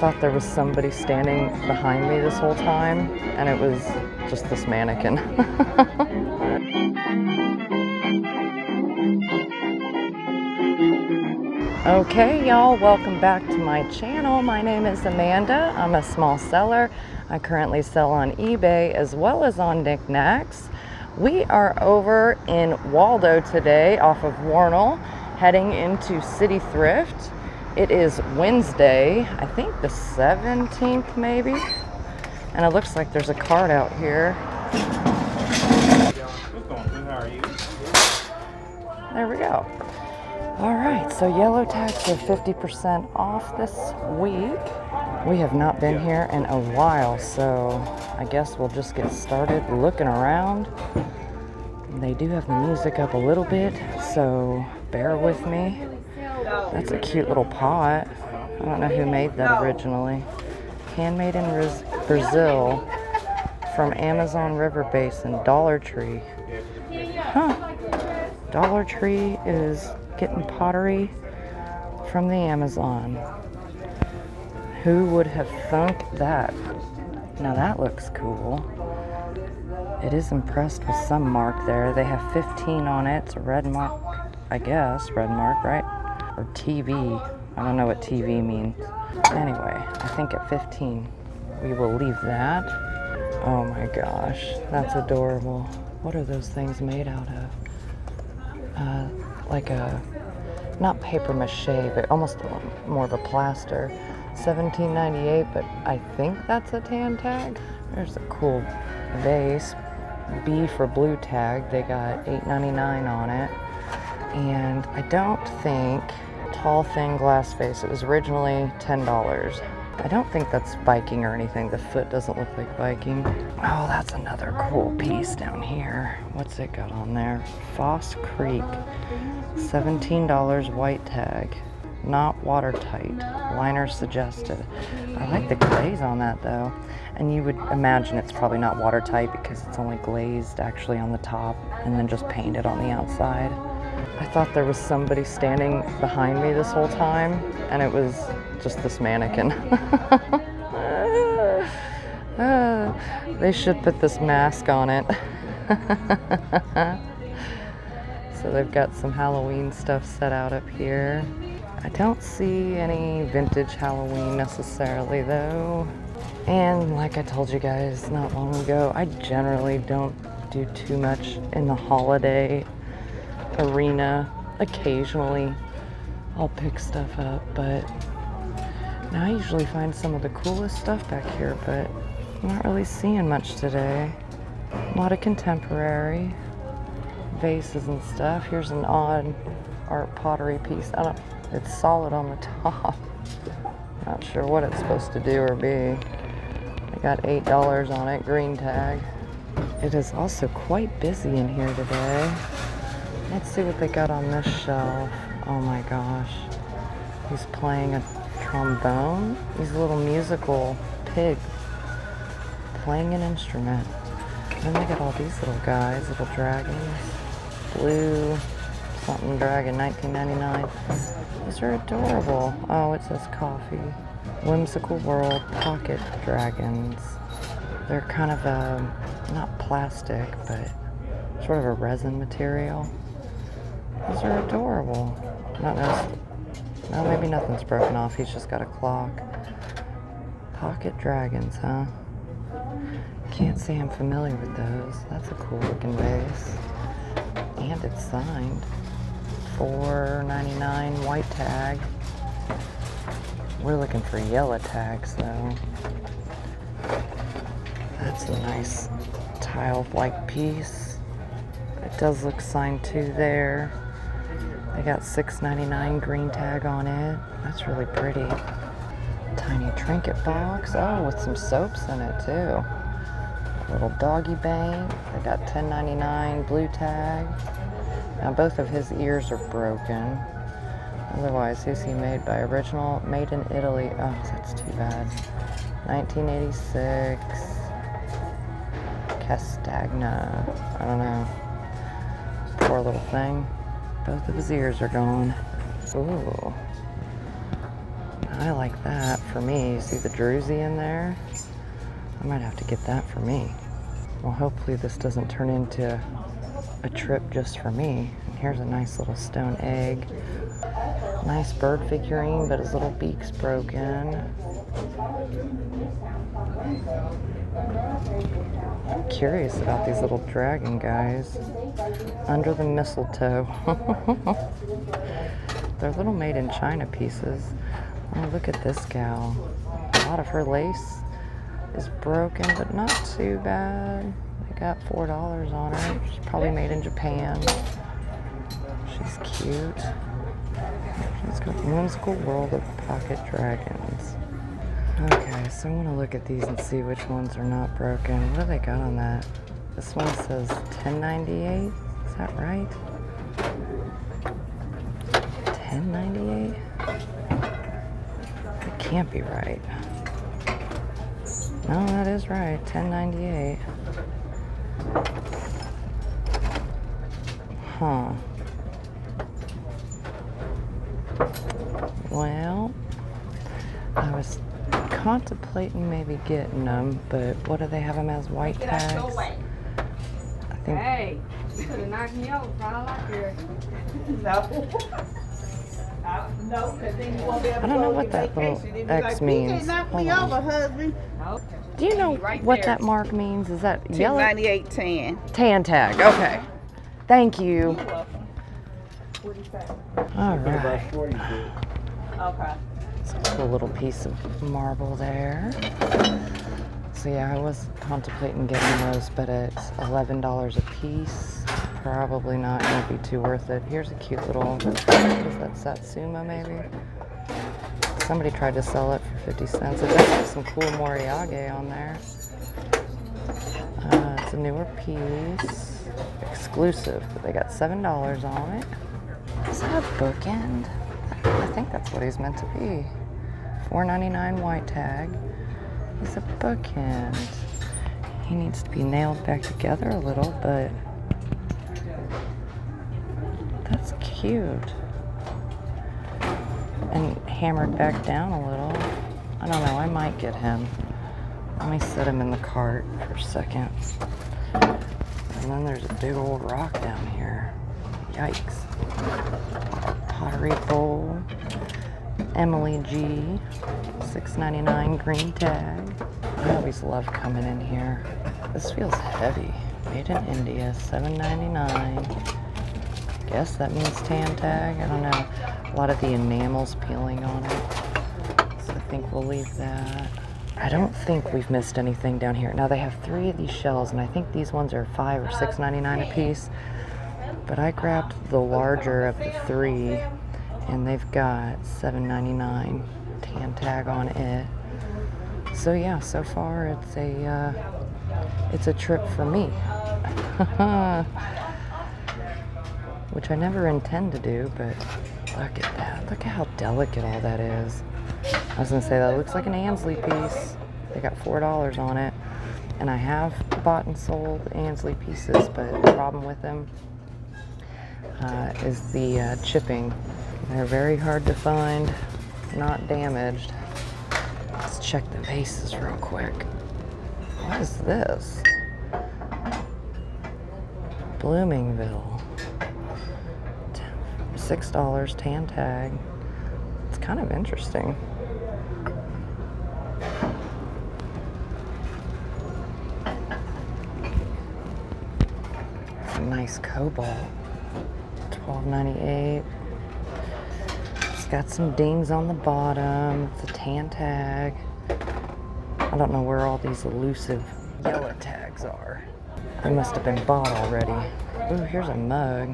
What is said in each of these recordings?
thought there was somebody standing behind me this whole time, and it was just this mannequin. Okay, y'all, welcome back to my channel. My name is Amanda. I'm a small seller. I currently sell on eBay as well as on Niknax. We are over in Waldo today off of Warnell, heading into City Thrift. It is Wednesday, I think the 17th maybe, and it looks like there's a cart out here. There we go. All right, so yellow tags are 50% off this week. We have not been here in a while, so I guess we'll just get started looking around. They do have the music up a little bit, so bear with me. That's a cute little pot. I don't know who made that originally. Handmade in Brazil from Amazon River Basin, Dollar Tree. Huh. Dollar Tree is getting pottery from the Amazon. Who would have thunk that? Now that looks cool. It is impressed with some mark there. They have 15 on it. It's a red mark, I guess. Red mark, right? Or TV. I don't know what TV means. Anyway, I think at 15 we will leave that. Oh my gosh, that's adorable. What are those things made out of? Like a, not paper mache, but almost more of a plaster. $17.98, but I think that's a tan tag. There's a cool vase, B for blue tag. They got $8.99 on it. And I don't think, tall thin glass face, it was originally $10. I don't think that's Viking or anything. The foot doesn't look like Viking. Oh, that's another cool piece down here. What's it got on there? Foss Creek, $17 white tag. Not watertight. Liner suggested. I like the glaze on that though. And you would imagine it's probably not watertight because it's only glazed actually on the top and then just painted on the outside. I thought there was somebody standing behind me this whole time, and it was just this mannequin. They should put this mask on it. So they've got some Halloween stuff set out up here. I don't see any vintage Halloween necessarily though. And like I told you guys not long ago, I generally don't do too much in the holiday arena. Occasionally I'll pick stuff up, but now I usually find some of the coolest stuff back here, but I'm not really seeing much today. A lot of contemporary vases and stuff. Here's an odd art pottery piece. It's solid on the top. Not sure what it's supposed to do or be. I got $8 on it, green tag. It is also quite busy in here today. Let's see what they got on this shelf. Oh my gosh. He's playing a trombone. He's a little musical pig playing an instrument. Then they got all these little guys, little dragons. Blue something dragon, $19.99. These are adorable. Oh, it says coffee. Whimsical World pocket dragons. They're kind of not plastic, but sort of a resin material. These are adorable. No, maybe nothing's broken off. He's just got a clock. Pocket dragons, huh? Can't say I'm familiar with those. That's a cool looking vase. And it's signed. $4.99 white tag. We're looking for yellow tags though. That's a nice tile-like piece. It does look signed too there. They got $6.99 green tag on it. That's really pretty. Tiny trinket box. Oh, with some soaps in it too. A little doggy bank. They got $10.99 blue tag. Now both of his ears are broken. Otherwise, who's he made by? Original, made in Italy. Oh, that's too bad. 1986. Castagna. I don't know. Poor little thing. Both of his ears are gone. Ooh. I like that for me. You see the druzy in there? I might have to get that for me. Well, hopefully this doesn't turn into a trip just for me. And here's a nice little stone egg. Nice bird figurine, but his little beak's broken. I'm curious about these little dragon guys under the mistletoe. They're little made in China pieces. Oh, look at this gal. A lot of her lace is broken, but not too bad. They got $4 on her. She's probably made in Japan. She's cute. She's got Whimsical World of Pocket Dragons. Okay, so I want to look at these and see which ones are not broken. What do they got on that? This one says $10.98. Is that right? $10.98? It can't be right. No, that is right. $10.98. Huh. Well, I was contemplating maybe getting them, but what do they have them as, white tags? I think. Hey, you could have knocked me over, I like here. No, because then you won't be able to I don't know what that little X means. knock me over, husband. Do you know what that mark means? Is that yellow? $2.98.10. Tan tag. Okay. Thank you. All right. Okay. It's a cool little piece of marble there. So yeah, I was contemplating getting those, but it's $11 a piece. Probably not going to be too worth it. Here's a cute little, what is that, Satsuma maybe? Somebody tried to sell it for 50 cents. It does have some cool Moriage on there. It's a newer piece. Exclusive, but they got $7 on it. Does it have bookend? I think that's what he's meant to be. $4.99 white tag. He's a bookend. He needs to be nailed back together a little, but that's cute. And hammered back down a little. I don't know, I might get him. Let me set him in the cart for a second. And then there's a big old rock down here. Yikes. Pottery bowl. Emily G. $6.99 green tag. I always love coming in here. This feels heavy. Made in India, $7.99. Guess that means tan tag. I don't know. A lot of the enamel's peeling on it. So I think we'll leave that. I don't think we've missed anything down here. Now they have 3 of these shells, and I think these ones are $5 or $6.99 a piece. But I grabbed the larger of the 3, and they've got $7.99 tan tag on it. So yeah, so far it's a trip for me. Which I never intend to do, but look at that. Look at how delicate all that is. I was gonna say that looks like an Ansley piece. They got $4 on it. And I have bought and sold Ansley pieces, but the problem with them is the chipping. They're very hard to find, not damaged. Let's check the vases real quick. What is this? Bloomingville. $6 tan tag. It's kind of interesting. It's a nice cobalt. $12.98. It's got some dings on the bottom. It's a tan tag. I don't know where all these elusive yellow tags are. They must have been bought already. Ooh, here's a mug.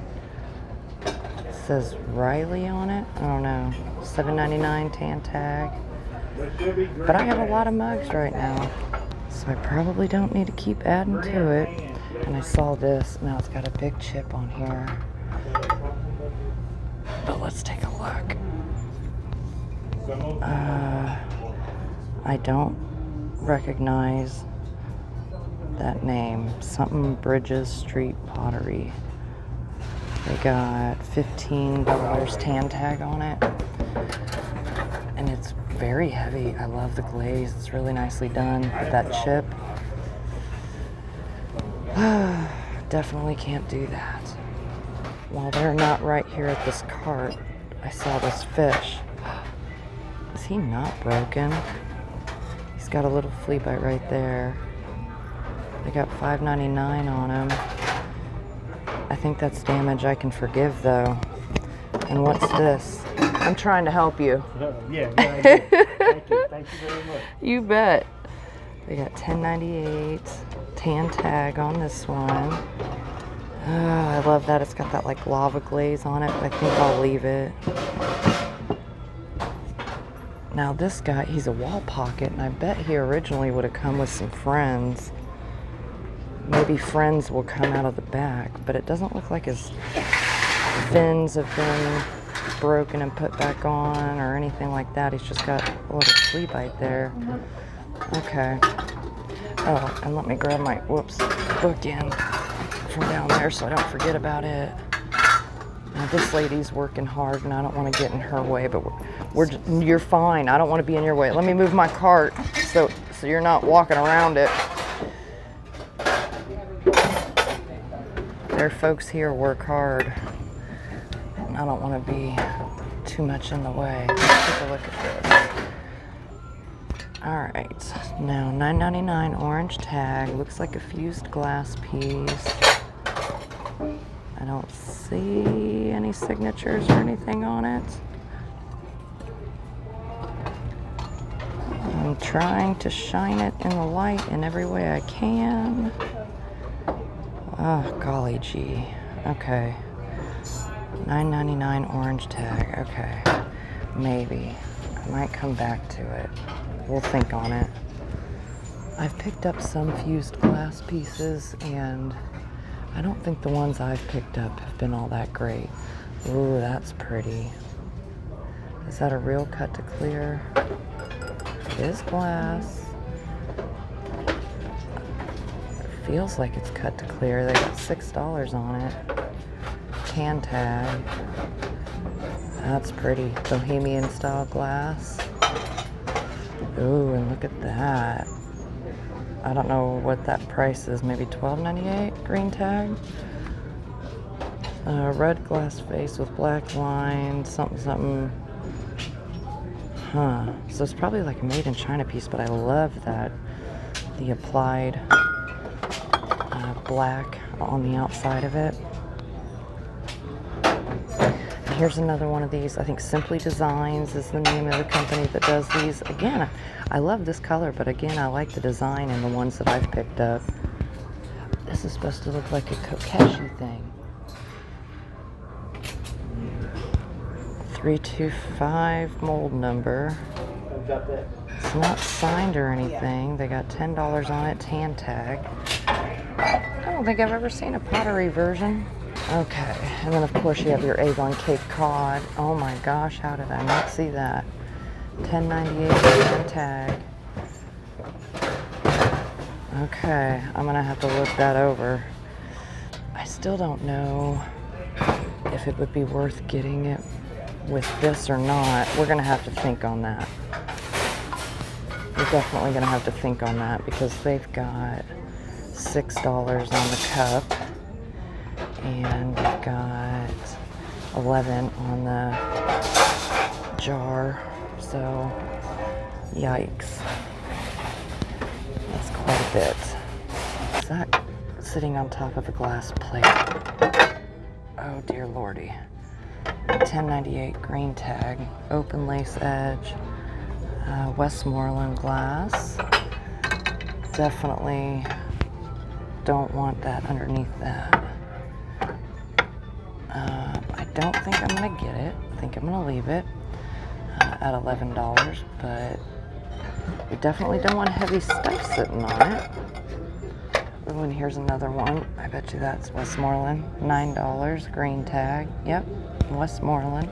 It says Riley on it. I don't know. $7.99 tan tag. But I have a lot of mugs right now, so I probably don't need to keep adding to it. And I saw this. Now it's got a big chip on here. But let's take a look. I don't recognize that name. Something Bridges Street Pottery. They got $15 tan tag on it. And it's very heavy. I love the glaze. It's really nicely done with that chip. Definitely can't do that. While they're not right here at this cart, I saw this fish. Is he not broken? He's got a little flea bite right there. They got $5.99 on him. I think that's damage I can forgive though. And what's this? I'm trying to help you. Yeah, I did. Thank you very much. You bet. They got $10.98 tan tag on this one. Oh, I love that. It's got that like lava glaze on it, but I think I'll leave it. Now this guy, he's a wall pocket, and I bet he originally would have come with some friends. Maybe friends will come out of the back, but it doesn't look like his fins have been broken and put back on or anything like that. He's just got a little flea bite there. Okay. Oh, and let me grab my, book in from down there so I don't forget about it. Now this lady's working hard and I don't want to get in her way, but you're fine. I don't want to be in your way. Let me move my cart so you're not walking around it. Their folks here work hard. I don't want to be too much in the way. Let's take a look at this. Alright, now $9.99 orange tag. Looks like a fused glass piece. I don't see any signatures or anything on it. I'm trying to shine it in the light in every way I can. Oh, golly gee. Okay. $9.99 orange tag. Okay. Maybe. I might come back to it. We'll think on it. I've picked up some fused glass pieces, and I don't think the ones I've picked up have been all that great. Ooh, that's pretty. Is that a real cut to clear? It is glass. It feels like it's cut to clear. They got $6 on it. Tan tag. That's pretty. Bohemian style glass. Ooh, and look at that. I don't know what that price is. Maybe $12.98 green tag. Red glass face with black lines. Something. Huh. So it's probably like a made in China piece, but I love that. The applied black on the outside of it. Here's another one of these. I think Simply Designs is the name of the company that does these. Again, I love this color, but again, I like the design in the ones that I've picked up. This is supposed to look like a kokeshi thing. 325 mold number. It's not signed or anything. They got $10 on it, tan tag. I don't think I've ever seen a pottery version. Okay, and then of course you have your Avon Cape Cod. Oh my gosh, how did I not see that? $10.98 tan tag. Okay, I'm gonna have to look that over. I still don't know if it would be worth getting it with this or not. We're gonna have to think on that. We're definitely gonna have to think on that because they've got $6 on the cup. And we've got 11 on the jar, so yikes. That's quite a bit. Is that sitting on top of a glass plate? Oh dear lordy. $10.98 green tag, open lace edge, Westmoreland glass. Definitely don't want that underneath that. I don't think I'm going to get it. I think I'm going to leave it at $11, but we definitely don't want heavy stuff sitting on it. Oh, and here's another one. I bet you that's Westmoreland. $9, green tag. Yep, Westmoreland.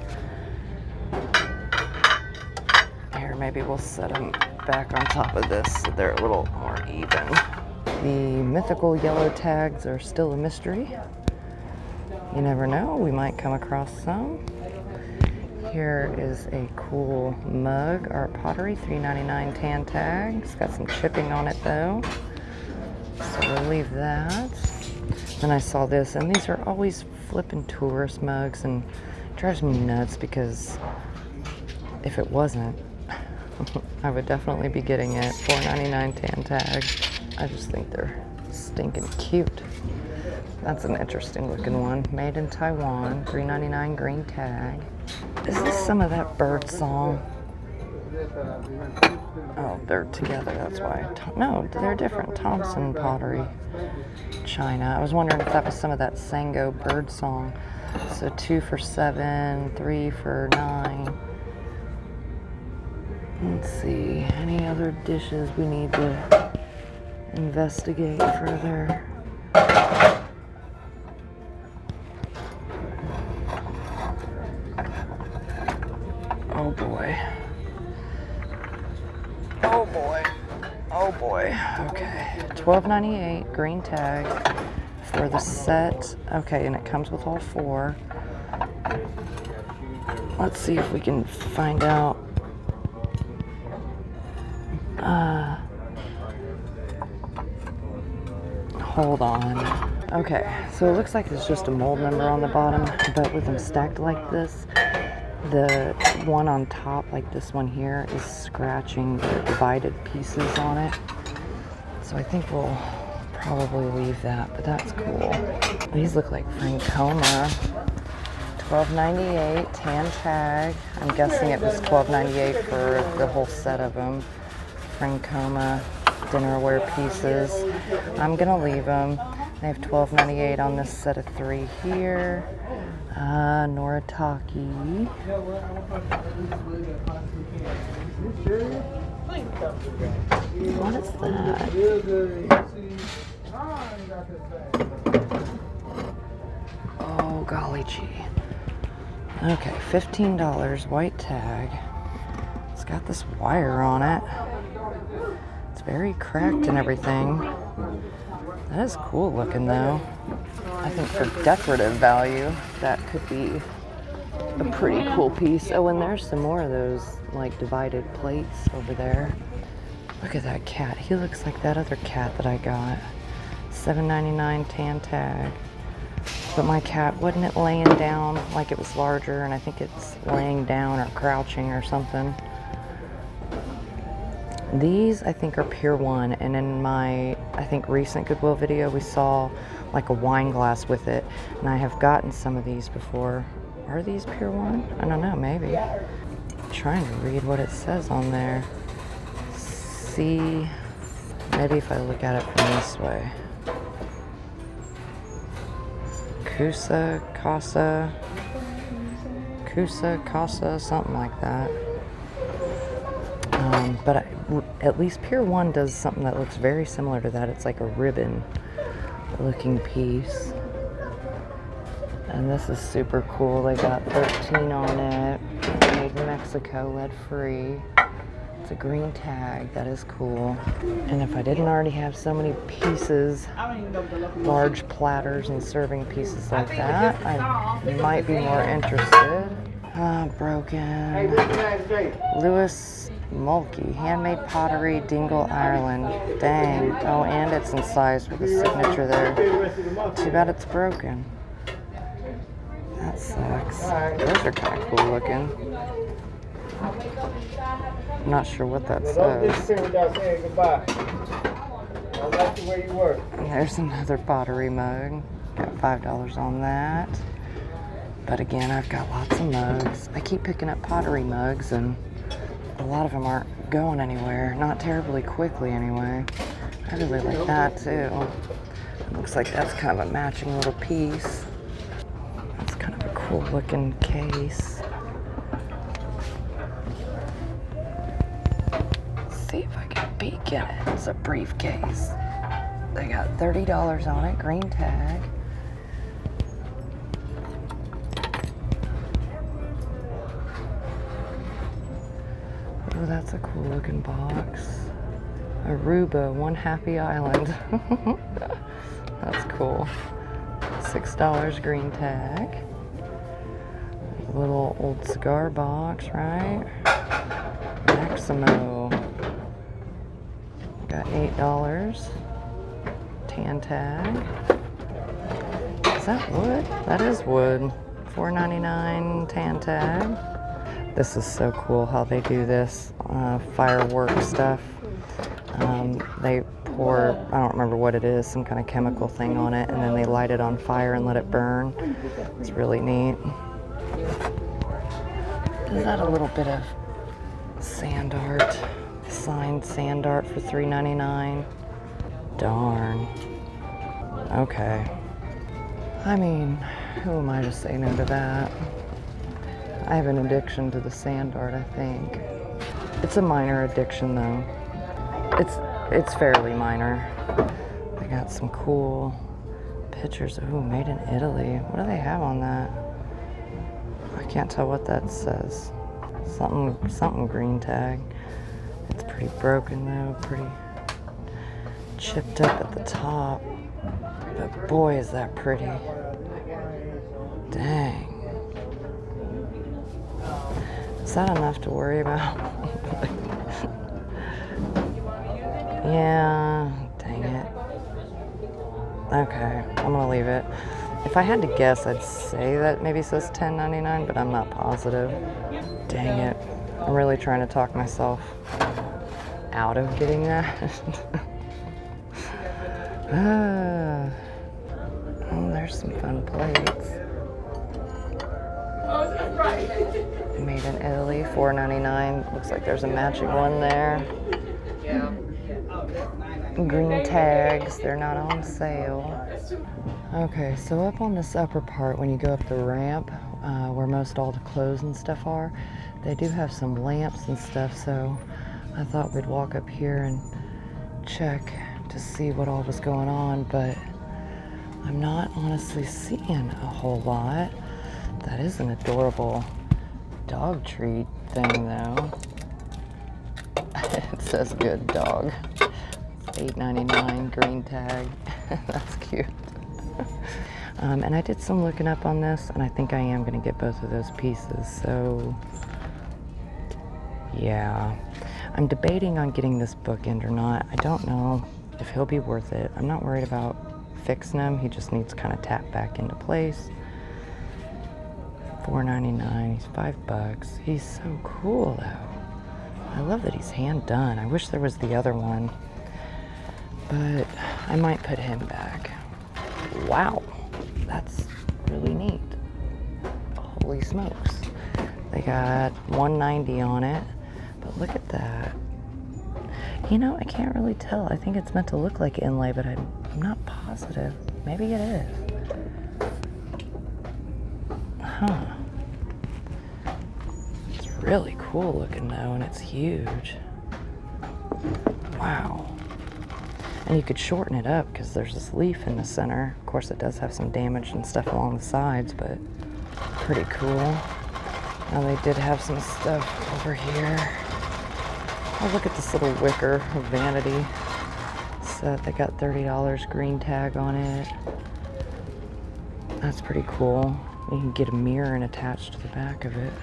Here, maybe we'll set them back on top of this so they're a little more even. The mythical yellow tags are still a mystery. You never know, we might come across some. here is a cool mug, art pottery, $3.99 tan tag. It's got some chipping on it though, so we'll leave that. Then I saw this, and these are always flipping tourist mugs, and it drives me nuts because if it wasn't, I would definitely be getting it. $4.99 tan tag. I just think they're stinking cute. That's an interesting looking one. Made in Taiwan, $3.99 green tag. Is this some of that bird song? Oh, they're together, that's why. No, they're different. Thompson pottery, China. I was wondering if that was some of that Sango bird song. So 2 for $7, 3 for $9. Let's see, any other dishes we need to investigate further? Oh boy. Oh boy. Oh boy. Okay. $12.98 green tag for the set. Okay, and it comes with all 4. Let's see if we can find out. Hold on. Okay, so it looks like there's just a mold number on the bottom, but with them stacked like this, the one on top, like this one here, is scratching the divided pieces on it. So I think we'll probably leave that, but that's cool. These look like Francoma. $12.98 tan tag. I'm guessing it was $12.98 for the whole set of them. Francoma dinnerware pieces. I'm gonna leave them. They have $12.98 on this set of 3 here. Noritake. What is that? Oh, golly gee. Okay, $15, white tag. It's got this wire on it. It's very cracked and everything. That is cool looking though. I think for decorative value, that could be a pretty cool piece. Oh, and there's some more of those like divided plates over there. Look at that cat. He looks like that other cat that I got. $7.99 tan tag. But my cat, wasn't it laying down like it was larger, and I think it's laying down or crouching or something. These I think are Pier 1, and in my, I think, recent Goodwill video we saw like a wine glass with it, and I have gotten some of these before. Are these Pier 1? I don't know, maybe. I'm trying to read what it says on there. See, maybe if I look at it from this way. Kusa, Casa, something like that. But at least Pier 1 does something that looks very similar to that. It's like a ribbon looking piece. And this is super cool. They got 13 on it. Made in Mexico, lead free. It's a green tag. That is cool. And if I didn't already have so many pieces, large platters and serving pieces like that, I might be more interested. Broken. Lewis Mulkey, handmade pottery, Dingle, Ireland. Dang. Oh, and it's incised with a signature there. Too bad it's broken. That sucks. Those are kind of cool looking. I'm not sure what that says. And there's another pottery mug. Got $5 on that. But again, I've got lots of mugs. I keep picking up pottery mugs, and a lot of them aren't going anywhere. Not terribly quickly, anyway. I really like that, too. Looks like that's kind of a matching little piece. That's kind of a cool looking case. See if I can peek in it. It's a briefcase. They got $30 on it, green tag. Oh, that's a cool looking box. Aruba, One Happy Island. That's cool. $6 green tag. Little old cigar box, right? Maximo. Got $8. Tan tag. Is that wood? That is wood. $4.99 tan tag. This is so cool how they do this firework stuff. They pour, I don't remember what it is, some kind of chemical thing on it, and then they light it on fire and let it burn. It's really neat. Is that a little bit of sand art? Signed sand art for $3.99. Darn. Okay. I mean, who am I to say no to that? I have an addiction to the sand art, I think. It's a minor addiction though. It's fairly minor. I got some cool pictures. Ooh, made in Italy. What do they have on that? I can't tell what that says. Something green tag. It's pretty broken though, pretty chipped up at the top. But boy, is that pretty. Dang. Is that enough to worry about? Yeah, dang it. Okay, I'm gonna leave it. If I had to guess, I'd say that maybe says $10.99, but I'm not positive. Dang it. I'm really trying to talk myself out of getting that. Oh, there's some fun plates. Made in Italy, $4.99. Looks like there's a matching one there. Green tags, they're not on sale. Okay, so up on this upper part, when you go up the ramp, where most all the clothes and stuff are, they do have some lamps and stuff, so I thought we'd walk up here and check to see what all was going on, but I'm not honestly seeing a whole lot. That is an adorable dog treat thing though. It says good dog. $8.99 green tag. That's cute. And I did some looking up on this, and I think I am going to get both of those pieces. So, yeah. I'm debating on getting this bookend or not. I don't know if he'll be worth it. I'm not worried about fixing him. He just needs to kind of tap back into place. $4.99. He's $5. He's so cool, though. I love that he's hand done. I wish there was the other one, but I might put him back. Wow, that's really neat. Holy smokes. They got $1.90 on it, but look at that. You know, I can't really tell. I think it's meant to look like inlay, but I'm not positive. Maybe it is. Huh. It's really cool looking though, and it's huge. Wow. And you could shorten it up because there's this leaf in the center. Of course, it does have some damage and stuff along the sides, but pretty cool. Now they did have some stuff over here. Oh, look at this little wicker vanity set. They got $30 green tag on it. That's pretty cool. You can get a mirror and attach to the back of it.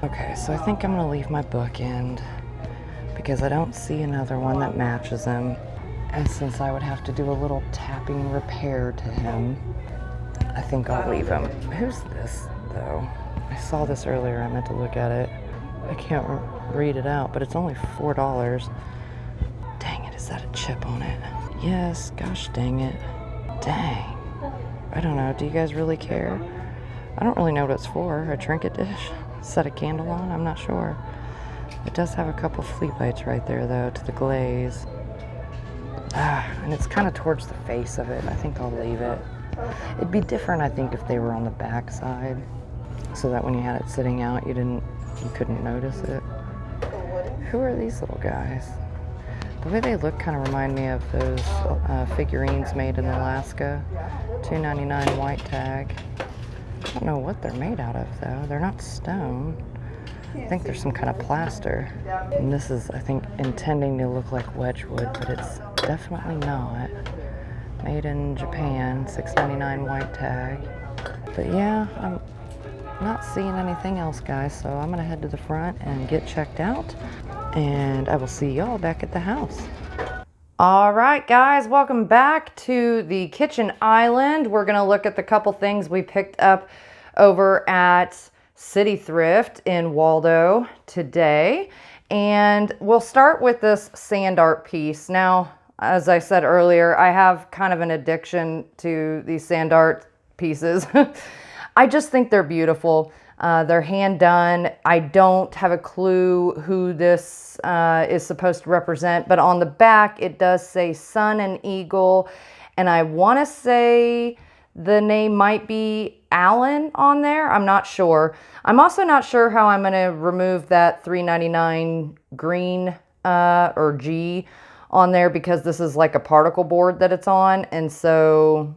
Okay, so I think I'm gonna leave my bookend because I don't see another one that matches him. And since I would have to do a little tapping repair to him, I think I'll leave him. Who's this, though? I saw this earlier. I meant to look at it. I can't read it out, but it's only $4. Dang it, is that a chip on it? Yes, gosh dang it. Dang. I don't know, do you guys really care? I don't really know what it's for. A trinket dish? Set a candle on? I'm not sure. It does have a couple flea bites right there, though, to the glaze. And it's kind of towards the face of it. I think I'll leave it. It'd be different, I think, if they were on the back side, so that when you had it sitting out, you couldn't notice it. Who are these little guys? The way they look kind of remind me of those figurines made in Alaska. $2.99 white tag. I don't know what they're made out of, though. They're not stone. I think there's some kind of plaster. And this is, I think, intending to look like Wedgwood, but it's definitely not. Made in Japan, $6.99 white tag. But yeah, Not seeing anything else, guys, so I'm gonna head to the front and get checked out, and I will see y'all back at the house. All right, guys, welcome back to the kitchen island. We're gonna look at the couple things we picked up over at City Thrift in Waldo today, and we'll start with this sand art piece. Now, as I said earlier, I have kind of an addiction to these sand art pieces. I just think they're beautiful. They're hand done. I don't have a clue who this is supposed to represent, but on the back it does say sun and eagle, and I want to say the name might be Alan on there. I'm not sure. I'm also not sure how I'm going to remove that $3.99 green or G on there, because this is like a particle board that it's on, and so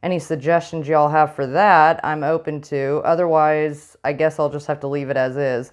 any suggestions y'all have for that, I'm open to. Otherwise, I guess I'll just have to leave it as is,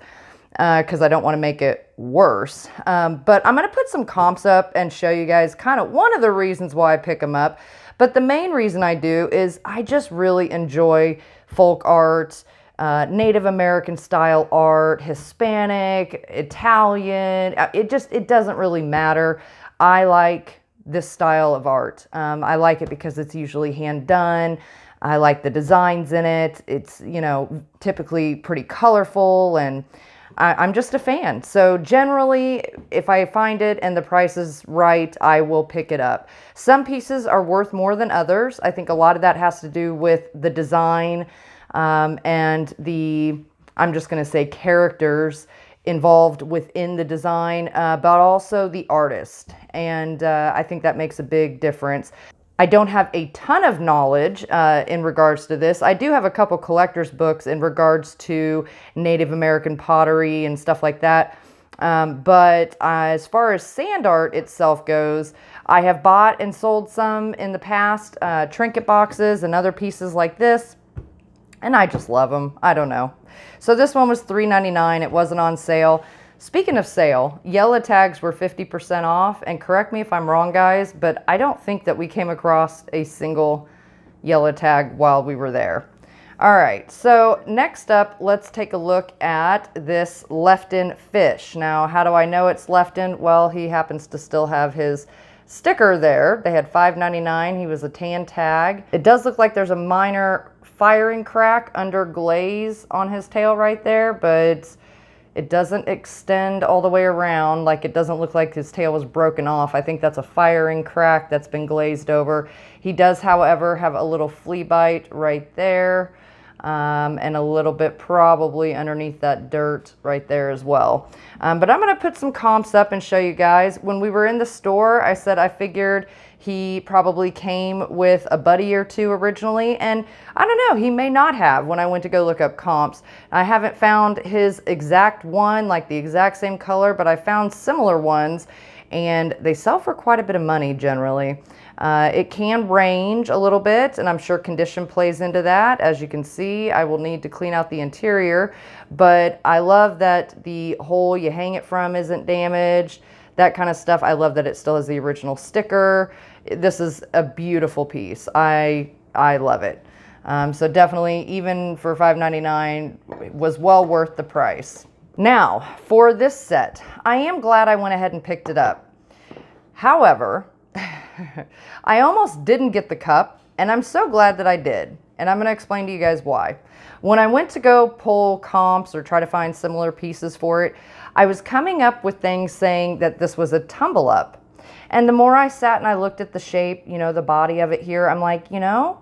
because I don't want to make it worse. But I'm going to put some comps up and show you guys kind of one of the reasons why I pick them up. But the main reason I do is I just really enjoy folk art, Native American style art, Hispanic, Italian. It doesn't really matter. I like this style of art. I like it because it's usually hand done. I like the designs in it. It's, you know, typically pretty colorful, and I'm just a fan. So generally, if I find it and the price is right, I will pick it up. Some pieces are worth more than others. I think a lot of that has to do with the design and the, I'm just going to say, characters involved within the design, but also the artist. And I think that makes a big difference. I don't have a ton of knowledge in regards to this. I do have a couple collector's books in regards to Native American pottery and stuff like that. But as far as sand art itself goes, I have bought and sold some in the past, trinket boxes and other pieces like this, and I just love them. I don't know. So this one was $3.99. It wasn't on sale. Speaking of sale, yellow tags were 50% off, and correct me if I'm wrong, guys, but I don't think that we came across a single yellow tag while we were there. All right, so next up, let's take a look at this Lefton fish. Now, how do I know it's Lefton? Well, he happens to still have his sticker there. They had $5.99. He was a tan tag. It does look like there's a minor firing crack under glaze on his tail right there, but it doesn't extend all the way around. Like, it doesn't look like his tail was broken off. I think that's a firing crack that's been glazed over. He does, however, have a little flea bite right there, and a little bit probably underneath that dirt right there as well. But I'm going to put some comps up and show you guys. When we were in the store, I said I figured he probably came with a buddy or two originally, and I don't know, he may not have when I went to go look up comps. I haven't found his exact one, like the exact same color, but I found similar ones, and they sell for quite a bit of money generally. It can range a little bit, and I'm sure condition plays into that. As you can see, I will need to clean out the interior, but I love that the hole you hang it from isn't damaged, that kind of stuff. I love that it still has the original sticker. This is a beautiful piece. I love it. So definitely, even for $5.99, it was well worth the price. Now, for this set, I am glad I went ahead and picked it up. However, I almost didn't get the cup, and I'm so glad that I did. And I'm going to explain to you guys why. When I went to go pull comps or try to find similar pieces for it, I was coming up with things saying that this was a tumble up. And the more I sat and I looked at the shape, you know, the body of it here, I'm like, you know,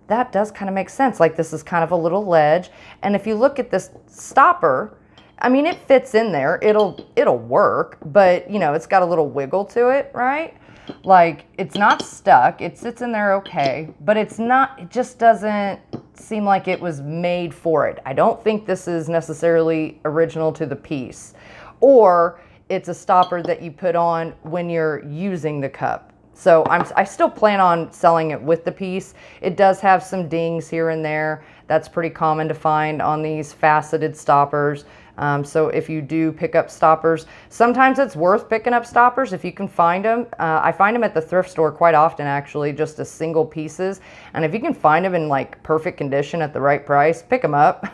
that does kind of make sense. Like, this is kind of a little ledge. And if you look at this stopper, I mean, it fits in there. It'll work, but you know, it's got a little wiggle to it, right? Like, it's not stuck. It sits in there okay, but it's not, it just doesn't seem like it was made for it. I don't think this is necessarily original to the piece, or it's a stopper that you put on when you're using the cup. So I still plan on selling it with the piece. It does have some dings here and there. That's pretty common to find on these faceted stoppers. So if you do pick up stoppers, sometimes it's worth picking up stoppers if you can find them. I find them at the thrift store quite often, actually, just as single pieces. And if you can find them in like perfect condition at the right price, pick them up.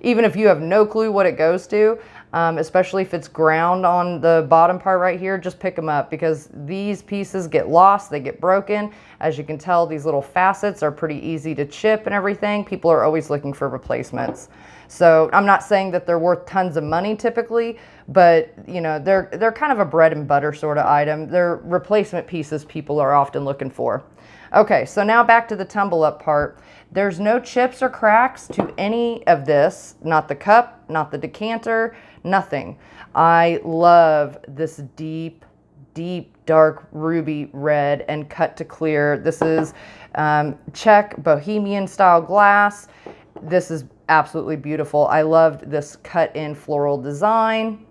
Even if you have no clue what it goes to, especially if it's ground on the bottom part right here, just pick them up, because these pieces get lost, they get broken. As you can tell, these little facets are pretty easy to chip and everything. People are always looking for replacements. So I'm not saying that they're worth tons of money typically, but you know, they're kind of a bread and butter sort of item. They're replacement pieces people are often looking for. Okay, so now back to the tumble up part. There's no chips or cracks to any of this, not the cup, not the decanter, nothing. I love this deep, deep, dark ruby red and cut to clear. This is Czech Bohemian style glass. This is absolutely beautiful. I loved this cut in floral design.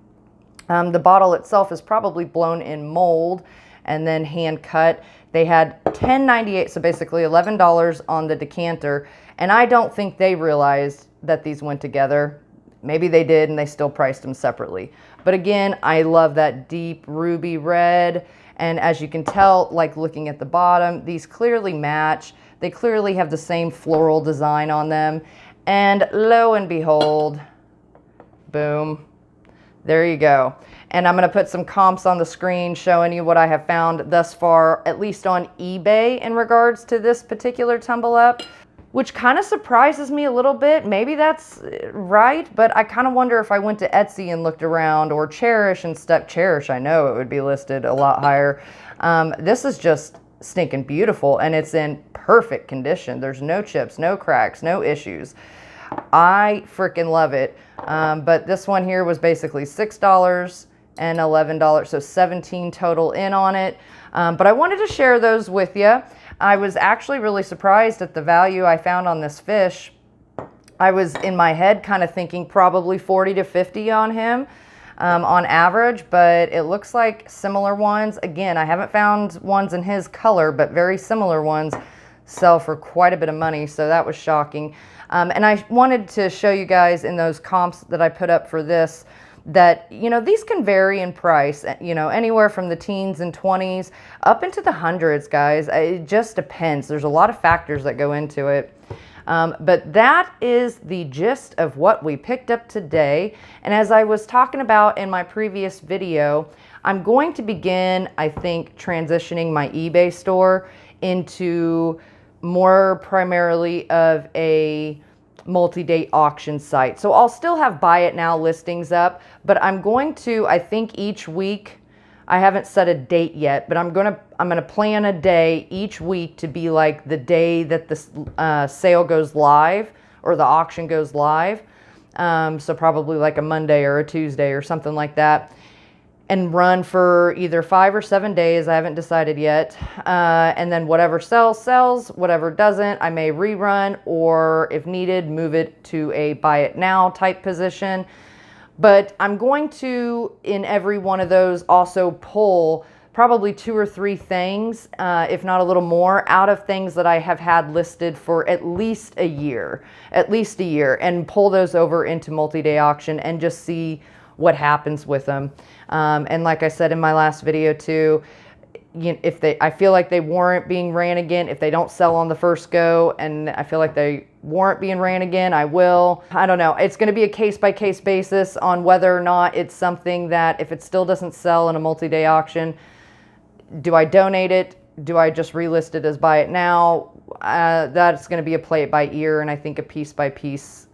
The bottle itself is probably blown in mold and then hand cut. They had $10.98, so basically $11 on the decanter, and I don't think they realized that these went together. Maybe they did and they still priced them separately. But again, I love that deep ruby red, and as you can tell, like looking at the bottom, these clearly match. They clearly have the same floral design on them, and lo and behold, boom, there you go. And I'm going to put some comps on the screen showing you what I have found thus far, at least on eBay, in regards to this particular tumble up, which kind of surprises me a little bit. Maybe that's right, but I kind of wonder if I went to Etsy and looked around, or Cherish and stuff. Cherish, I know it would be listed a lot higher. This is just stinking beautiful, and it's in perfect condition. There's no chips, no cracks, no issues. I freaking love it. But this one here was basically $6 and $11, so $17 total in on it. But I wanted to share those with you. I was actually really surprised at the value I found on this fish. I was in my head kind of thinking probably 40 to 50 on him on average, but it looks like similar ones. Again, I haven't found ones in his color, but very similar ones sell for quite a bit of money, so that was shocking. And I wanted to show you guys in those comps that I put up for this that, you know, these can vary in price, you know, anywhere from the teens and 20s up into the hundreds, guys. It just depends. There's a lot of factors that go into it. But that is the gist of what we picked up today. And as I was talking about in my previous video, I'm going to begin, I think, transitioning my eBay store into more primarily of a multi-day auction site. So I'll still have buy it now listings up, but I'm going to, I think each week, I haven't set a date yet, but I'm gonna plan a day each week to be like the day that the sale goes live or the auction goes live. So probably like a Monday or a Tuesday or something like that, and run for either 5 or 7 days. I haven't decided yet. And then whatever sells, sells. Whatever doesn't, I may rerun, or if needed, move it to a buy it now type position. But I'm going to, in every one of those, also pull probably 2 or 3 things, if not a little more, out of things that I have had listed for at least a year, and pull those over into multi-day auction and just see what happens with them. And like I said in my last video too, if I feel like they warrant being ran again, if they don't sell on the first go and I feel like they warrant being ran again, I will. I don't know. It's going to be a case-by-case basis on whether or not it's something that, if it still doesn't sell in a multi-day auction, do I donate it? Do I just relist it as buy it now? That's going to be a play it by ear, and I think a piece-by-piece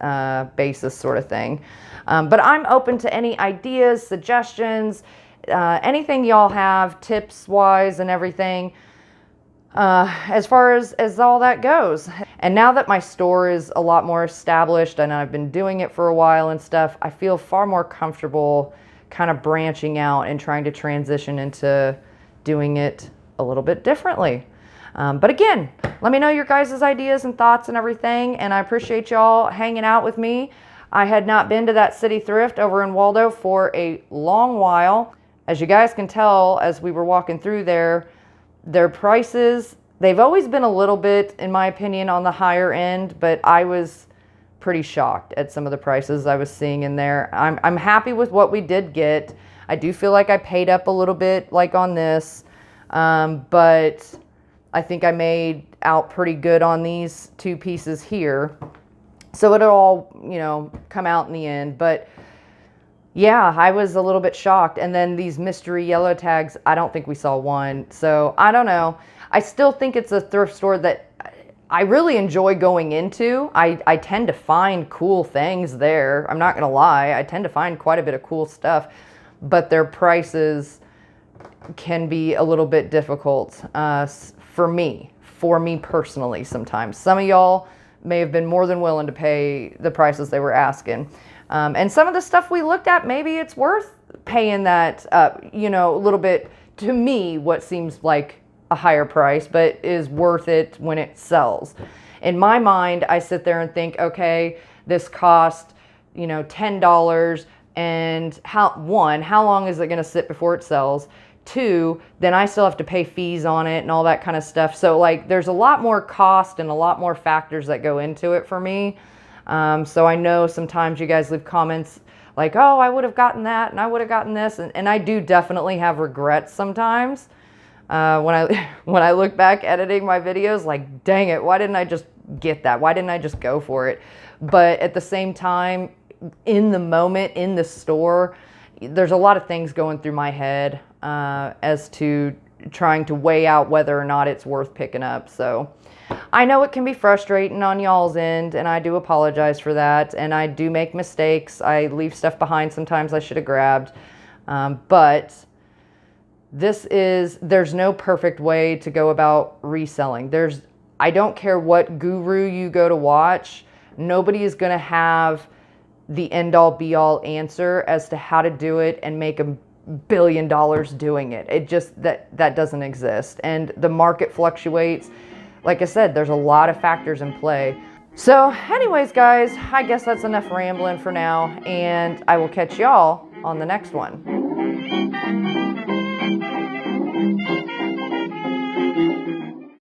basis sort of thing. But I'm open to any ideas, suggestions, anything y'all have, tips-wise and everything, as far as all that goes. And now that my store is a lot more established and I've been doing it for a while and stuff, I feel far more comfortable kind of branching out and trying to transition into doing it a little bit differently. But again, let me know your guys' ideas and thoughts and everything, and I appreciate y'all hanging out with me. I had not been to that City Thrift over in Waldo for a long while. As you guys can tell, as we were walking through there, their prices, they've always been a little bit, in my opinion, on the higher end, but I was pretty shocked at some of the prices I was seeing in there. I'm happy with what we did get. I do feel like I paid up a little bit like on this, but I think I made out pretty good on these 2 pieces here. So it'll all, you know, come out in the end. But yeah, I was a little bit shocked. And then these mystery yellow tags, I don't think we saw one. So I don't know. I still think it's a thrift store that I really enjoy going into. I tend to find cool things there. I'm not going to lie. I tend to find quite a bit of cool stuff. But their prices can be a little bit difficult for me personally sometimes. Some of y'all may have been more than willing to pay the prices they were asking. And some of the stuff we looked at, maybe it's worth paying that, you know, a little bit, to me, what seems like a higher price, but is worth it when it sells. In my mind, I sit there and think, okay, this cost, you know, $10, and how long is it going to sit before it sells? 2, then I still have to pay fees on it and all that kind of stuff. So like there's a lot more cost and a lot more factors that go into it for me. So I know sometimes you guys leave comments like, oh, I would have gotten that and I would have gotten this. And I do definitely have regrets sometimes. When I look back editing my videos, like, dang it, why didn't I just get that? Why didn't I just go for it? But at the same time, in the moment, in the store, there's a lot of things going through my head as to trying to weigh out whether or not it's worth picking up. So I know it can be frustrating on y'all's end, and I do apologize for that. And I do make mistakes. I leave stuff behind sometimes I should have grabbed. But there's no perfect way to go about reselling. I don't care what guru you go to watch. Nobody is going to have the end-all be-all answer as to how to do it and make $1 billion doing it. It just, that doesn't exist. And the market fluctuates. Like I said, there's a lot of factors in play. So anyways, guys, I guess that's enough rambling for now, and I will catch y'all on the next one.